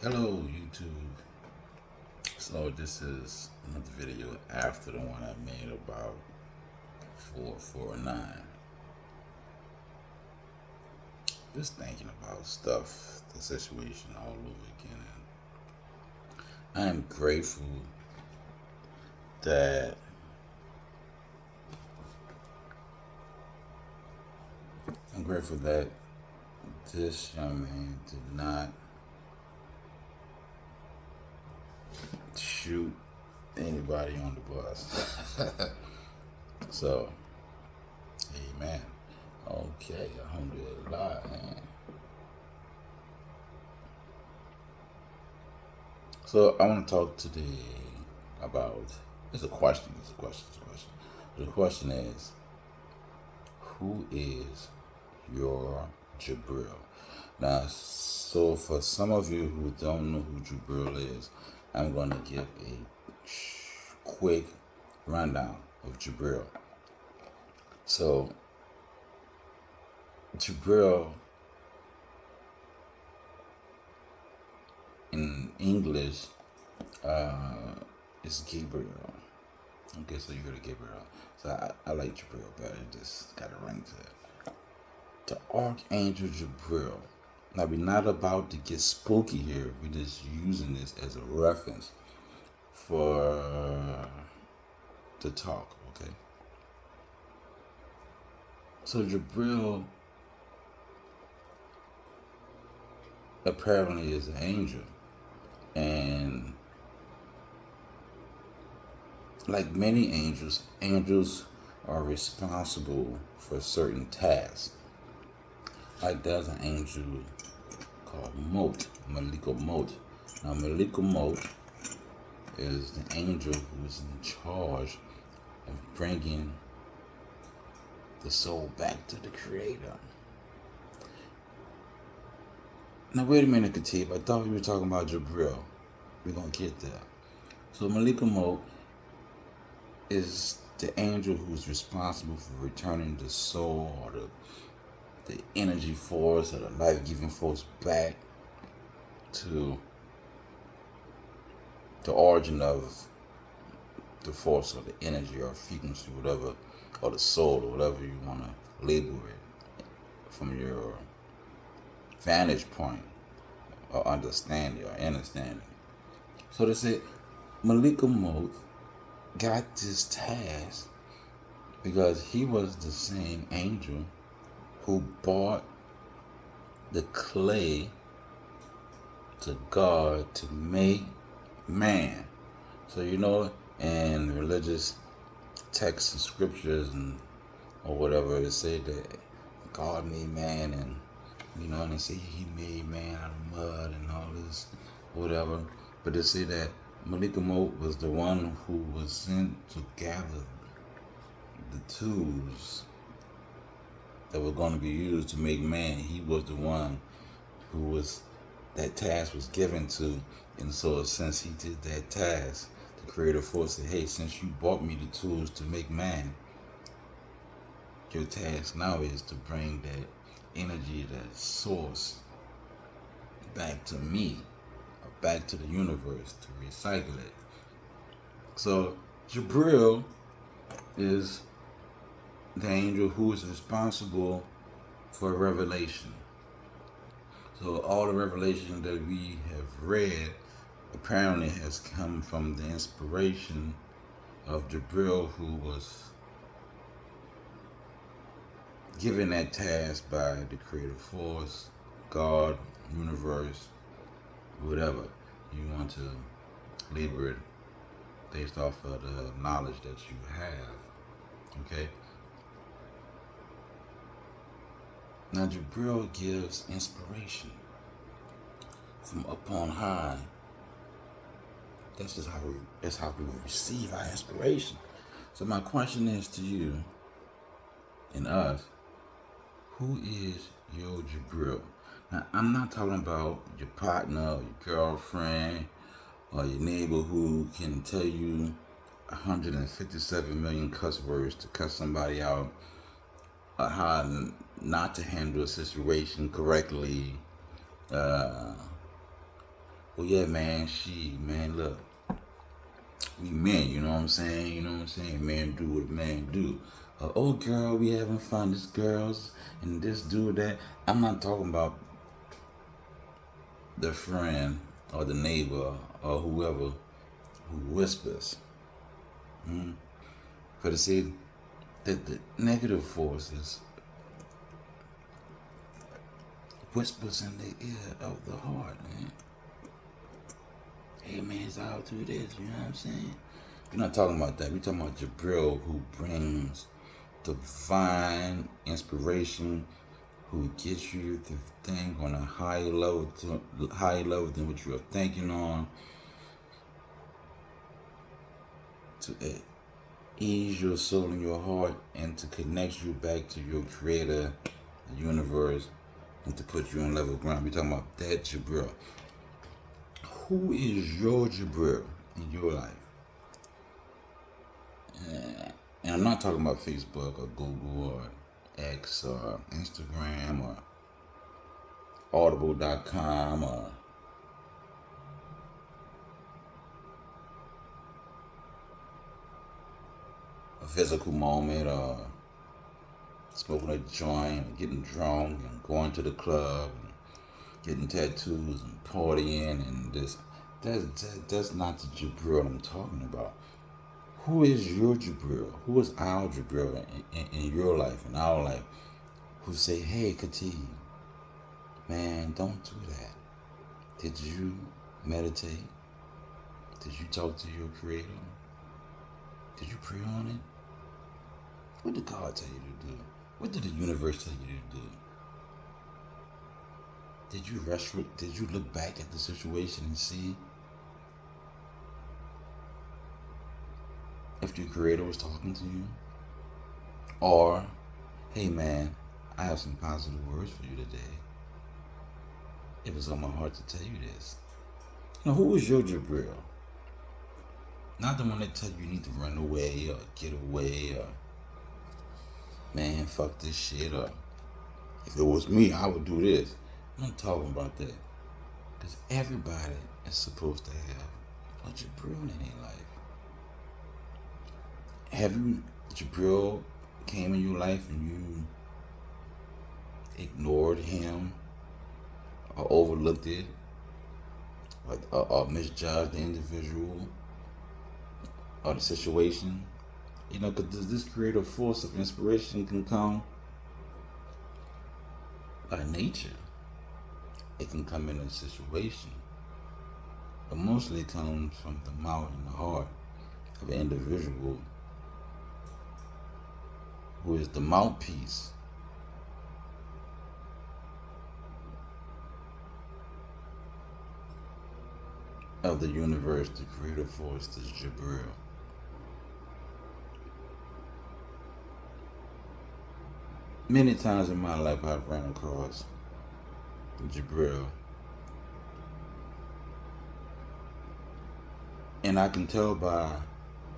Hello YouTube. So this is another video after the one I made about 449. Just thinking about stuff, the situation all over again. And I am grateful that this young man did not shoot anybody on the bus. So, amen. Okay, alhamdulillah, man. So I want to talk today about, it's a question. The question is, who is your Jabril? Now, so for some of you who don't know who Jabril is, I'm going to give a quick rundown of Jabril. So, Jabril in English is Gabriel. Okay, so you heard of Gabriel. So I like Jabril better. It just got a ring to it. The Archangel Jabril. Now, we're not about to get spooky here. We're just using this as a reference for the talk, okay? So Jabril apparently is an angel. And like many angels, angels are responsible for certain tasks. Like there's an angel called Mot, Maliko Mot. Now Maliko Mot is the angel who is in charge of bringing the soul back to the Creator. Now wait a minute, Khatib. I thought we were talking about Jabril. We're gonna get there. So Malika Mot is the angel who's responsible for returning the soul or the energy force or the life-giving force back to the origin of the force or the energy or frequency, whatever, or the soul or whatever you want to label it from your vantage point or understanding. So they say Malika Mot got this task because he was the same angel who brought the clay to God to make man. So in religious texts and scriptures or whatever, it said that God made man, and and they say he made man out of mud and all this, whatever. But they say that Malika Mot was the one who was sent to gather the tools that were going to be used to make man. He was the one that task was given to. And so since he did that task, the creative force said, hey, since you brought me the tools to make man, your task now is to bring that energy, that source, back to me, or back to the universe, to recycle it. So Jabril is the angel who is responsible for revelation. So all the revelation that we have read apparently has come from the inspiration of Jabril, who was given that task by the creative force, God, universe, whatever you want to label it based off of the knowledge that you have. Okay? Now Jabril gives inspiration from up on high. That's how we receive our inspiration. So my question is to you and us, who is your Jabril? Now, I'm not talking about your partner or your girlfriend or your neighbor who can tell you 157 million cuss words to cuss somebody out, or how not to handle a situation correctly, Well, yeah, man, man, look, we men, you know what I'm saying? You know what I'm saying? Men do what men do. Oh, girl, we having fun. This girls and this dude that. I'm not talking about the friend or the neighbor or whoever who whispers. Because see, the negative forces whispers in the ear of the heart, man. Hey, man, it's all through this, you know what I'm saying? We're not talking about that. We're talking about Jabril, who brings divine inspiration, who gets you to think on a higher level than what you are thinking on, to ease your soul and your heart, and to connect you back to your creator, the universe, and to put you on level ground. We're talking about that Jabril. Who is your Jabril in your life? And I'm not talking about Facebook or Google or X or Instagram or Audible.com or a physical moment or smoking a joint, getting drunk and going to the club and getting tattoos and partying and this. That's not the Jabril I'm talking about. Who is your Jabril? Who is our Jabril in your life, in our life? Who say, hey, Kati, man, don't do that. Did you meditate? Did you talk to your creator? Did you pray on it? What did God tell you to do? What did the universe tell you to do? Did you look back at the situation and see if your creator was talking to you? Or, hey man, I have some positive words for you today. It was on my heart to tell you this. Now, who was your Jabril? Not the one that tell you need to run away or get away or, man, fuck this shit, or if it was me, I would do this. I'm not talking about that. Because everybody is supposed to have a Jabril in their life. Have you, Jabril came in your life and you ignored him or overlooked it or misjudged the individual or the situation? You know, because this creative force of inspiration can come by nature. It can come in a situation, but mostly it comes from the mouth and the heart of an individual who is the mouthpiece of the universe, the creative force, the Jabril. Many times in my life I've ran across Jabril, and I can tell by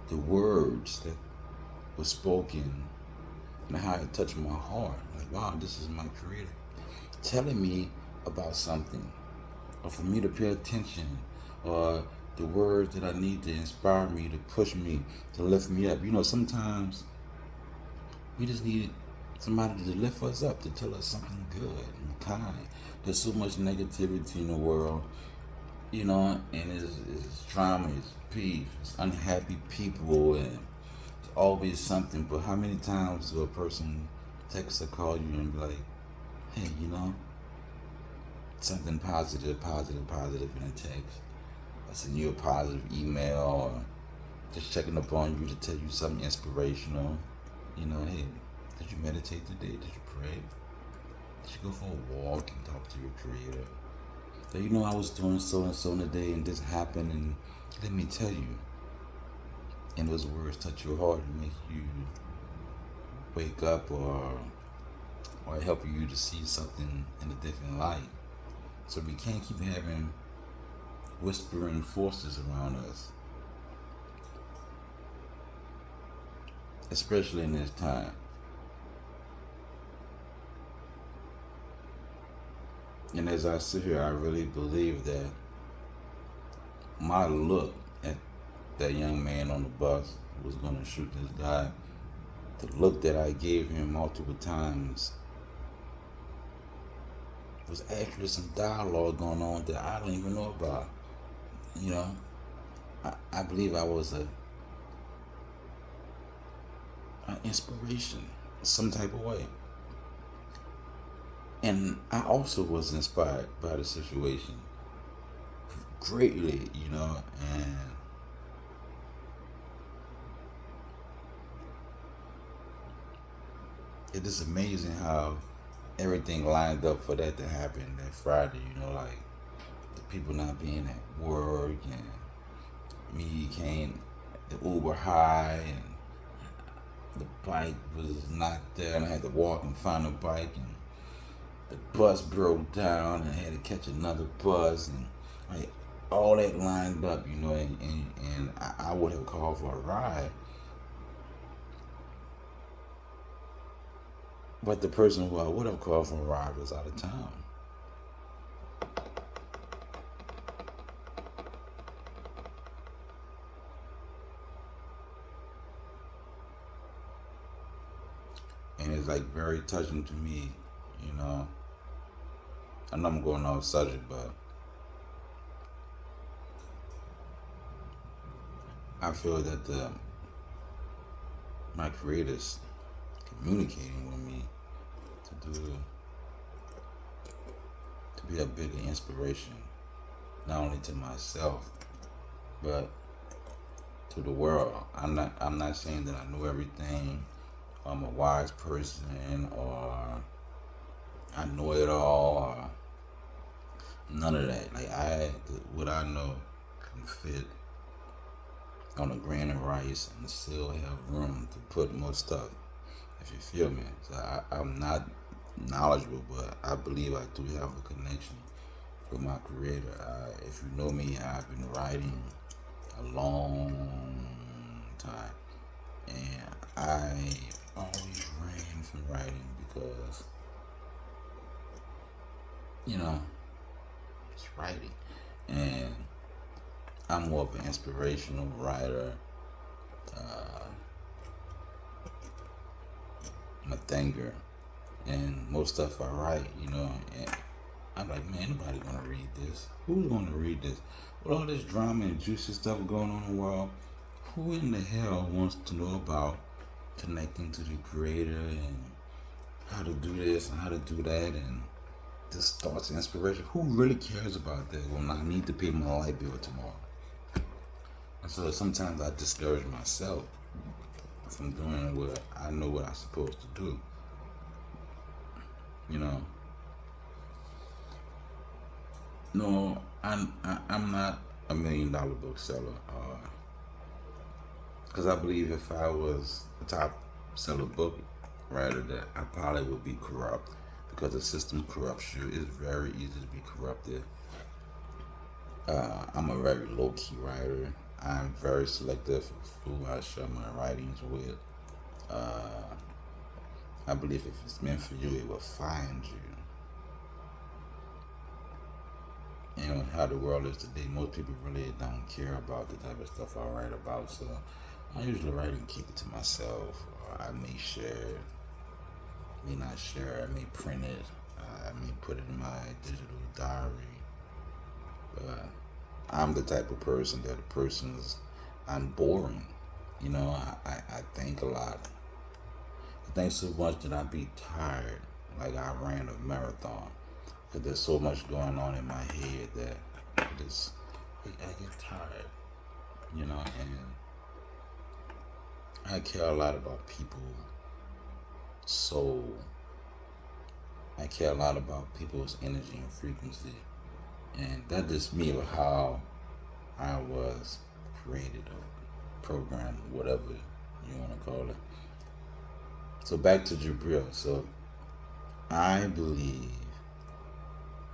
the words that were spoken and how it touched my heart. Like, wow, this is my creator telling me about something, or for me to pay attention, or the words that I need to inspire me, to push me, to lift me up. You know, sometimes we just need somebody to lift us up, to tell us something good and kind. There's so much negativity in the world, you know, and it's trauma, it's peace, it's unhappy people, and it's always something. But how many times do a person text or call you and be like, hey, you know, something positive in a text, or send you a positive email, or just checking up on you to tell you something inspirational. You know, hey, did you meditate today? Did you pray? Did you go for a walk and talk to your creator? So, you know, I was doing so and so in the day and this happened, and let me tell you, and those words touch your heart and make you wake up, or help you to see something in a different light. So we can't keep having whispering forces around us, especially in this time. And as I sit here, I really believe that my look at that young man on the bus who was gonna shoot this guy, the look that I gave him multiple times was actually some dialogue going on that I don't even know about. You know, I believe I was an inspiration in some type of way. And I also was inspired by the situation greatly, and it is amazing how everything lined up for that to happen that Friday, like the people not being at work and me came the Uber high and the bike was not there and I had to walk and find a bike and the bus broke down and I had to catch another bus and like all that lined up, and I would have called for a ride. But the person who I would have called for a ride was out of town. And it's like very touching to me, you know. I know I'm going off subject, but I feel that my creators communicating with me to be a bigger inspiration, not only to myself, but to the world. I'm not saying that I know everything, or I'm a wise person, or I know it all, or none of that. Like what I know can fit on a grain of rice and still have room to put more stuff, if you feel me. So I'm not knowledgeable, but I believe I do have a connection with my creator. If you know me, I've been writing a long time, and I always ran from writing because, it's writing, and I'm more of an inspirational writer. I'm a thinker, and most stuff I write, and I'm like, man, nobody gonna read this. Who's gonna read this? With all this drama and juicy stuff going on in the world, who in the hell wants to know about connecting to the creator and how to do this and how to do that and just thoughts and inspiration? Who really cares about that when I need to pay my light bill tomorrow? And so sometimes I discourage myself from doing what I know what I'm supposed to do. No, I'm not $1 million bookseller. Because I believe if I was a top seller book writer, that I probably would be corrupt. Because the system corrupts you. It's very easy to be corrupted. I'm a very low key writer. I'm very selective of who I share my writings with. I believe if it's meant for you, it will find you. And how the world is today, most people really don't care about the type of stuff I write about. So I usually write and keep it to myself. Or I may share it, may not share it, I may print it, I may put it in my digital diary. But I'm the type of person that I'm boring. I think a lot. I think so much that I be tired, like I ran a marathon. Because there's so much going on in my head that I get tired, and I care a lot about people's soul. I care a lot about people's energy and frequency. And that's just me of how I was created or programmed, whatever you want to call it. So back to Jabril. So I believe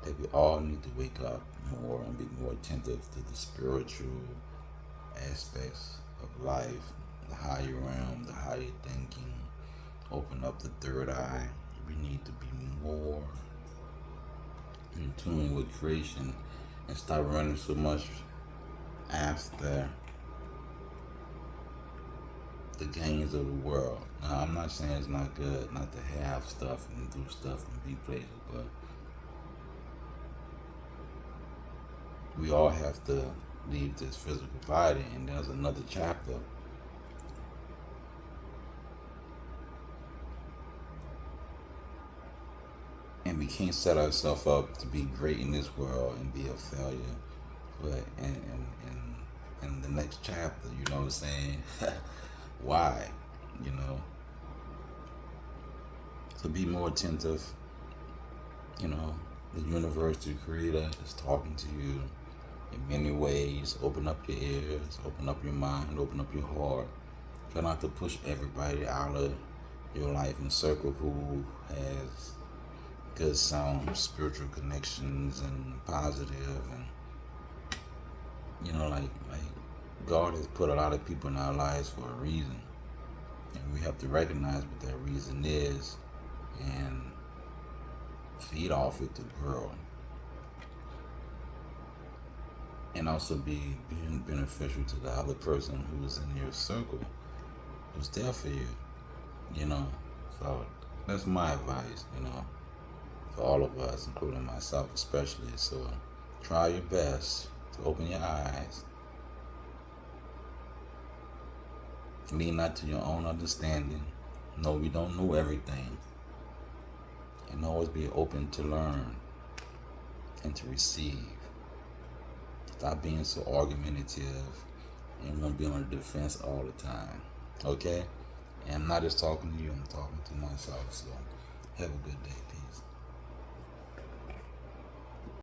that we all need to wake up more and be more attentive to the spiritual aspects of life, the higher realm, the higher thinking, open up the third eye. We need to be more in tune with creation and stop running so much after the gains of the world. Now, I'm not saying it's not good not to have stuff and do stuff and be places, but we all have to leave this physical body, and there's another chapter. And we can't set ourselves up to be great in this world and be a failure. But in the next chapter, you know what I'm saying? Why? You know? To be more attentive, you know, the universe, the creator is talking to you in many ways. Open up your ears, open up your mind, open up your heart. Try not to push everybody out of your life and circle who has good sound spiritual connections and positive, and you know, like God has put a lot of people in our lives for a reason, and we have to recognize what that reason is and feed off it to grow, and also being beneficial to the other person who's in your circle, who's there for you, you know. So that's my advice, you know, for all of us, including myself especially. So try your best to open your eyes. Lean not to your own understanding. No, we don't know everything. And always be open to learn and to receive. Stop being so argumentative and won't be on the defense all the time. Okay? And I'm not just talking to you, I'm talking to myself. So have a good day, people.